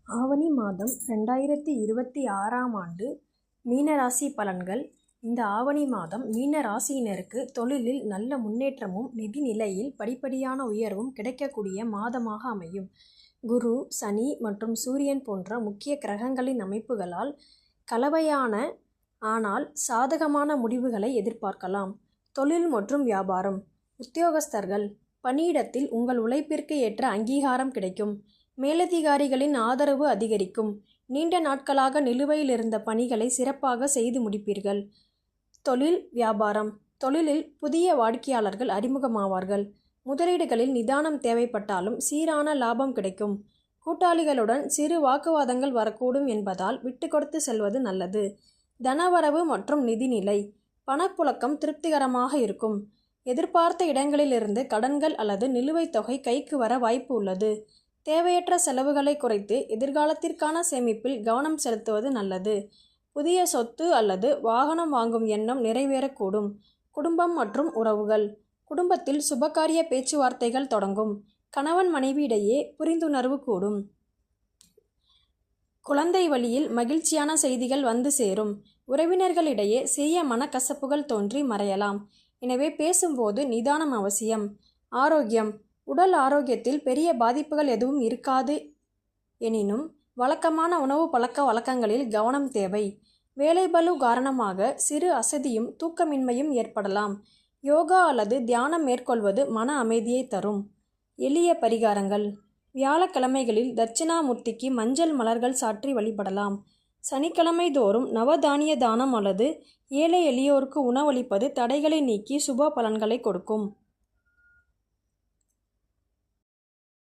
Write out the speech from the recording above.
ஆவணி மாதம் 2026ஆம் ஆண்டு மீனராசி பலன்கள். இந்த ஆவணி மாதம் மீன ராசியினருக்கு தொழிலில் நல்ல முன்னேற்றமும் நிதி நிலையில் படிப்படியான உயர்வும் கிடைக்கக்கூடிய மாதமாக அமையும். குரு, சனி மற்றும் சூரியன் போன்ற முக்கிய கிரகங்களின் அமைப்புகளால் கலவையான ஆனால் சாதகமான முடிவுகளை எதிர்பார்க்கலாம். தொழில் மற்றும் வியாபாரம். உத்தியோகஸ்தர்கள், பணியிடத்தில் உங்கள் உழைப்பிற்கு ஏற்ற அங்கீகாரம் கிடைக்கும். மேலதிகாரிகளின் ஆதரவு அதிகரிக்கும். நீண்ட நாட்களாக நிலுவையில் இருந்த பணிகளை சிறப்பாக செய்து முடிப்பீர்கள். தொழில் வியாபாரம். தொழிலில் புதிய வாடிக்கையாளர்கள் அறிமுகமாவார்கள். முதலீடுகளில் நிதானம் தேவைப்பட்டாலும் சீரான லாபம் கிடைக்கும். கூட்டாளிகளுடன் சிறு வாக்குவாதங்கள் வரக்கூடும் என்பதால் விட்டு கொடுத்து செல்வது நல்லது. தனவரவு மற்றும் நிதிநிலை. பணப்புழக்கம் திருப்திகரமாக இருக்கும். எதிர்பார்த்த இடங்களிலிருந்து கடன்கள் அல்லது நிலுவைத் தொகை கைக்கு வர வாய்ப்பு உள்ளது. தேவையற்ற செலவுகளை குறைத்து எதிர்காலத்திற்கான சேமிப்பில் கவனம் செலுத்துவது நல்லது. புதிய சொத்து அல்லது வாகனம் வாங்கும் எண்ணம் நிறைவேறக்கூடும். குடும்பம் மற்றும் உறவுகள். குடும்பத்தில் சுபகாரிய பேச்சுவார்த்தைகள் தொடங்கும். கணவன் மனைவி இடையே புரிந்துணர்வு கூடும். குழந்தை வழியில் மகிழ்ச்சியான செய்திகள் வந்து சேரும். உறவினர்களிடையே சிறிய மனக்கசப்புகள் தோன்றி மறையலாம். எனவே பேசும்போது நிதானம் அவசியம். ஆரோக்கியம். உடல் ஆரோக்கியத்தில் பெரிய பாதிப்புகள் எதுவும் இருக்காது. எனினும் வழக்கமான உணவு பழக்க வழக்கங்களில் கவனம் தேவை. வேலைபளு காரணமாக சிறு அசதியும் தூக்கமின்மையும் ஏற்படலாம். யோகா அல்லது தியானம் மேற்கொள்வது மன அமைதியை தரும். எளிய பரிகாரங்கள். வியாழக்கிழமைகளில் தட்சிணாமூர்த்திக்கு மஞ்சள் மலர்கள் சாற்றி வழிபடலாம். சனிக்கிழமை தோறும் நவதானிய தானம் அல்லது ஏழை எளியோருக்கு உணவளிப்பது தடைகளை நீக்கி சுப பலன்களை கொடுக்கும்.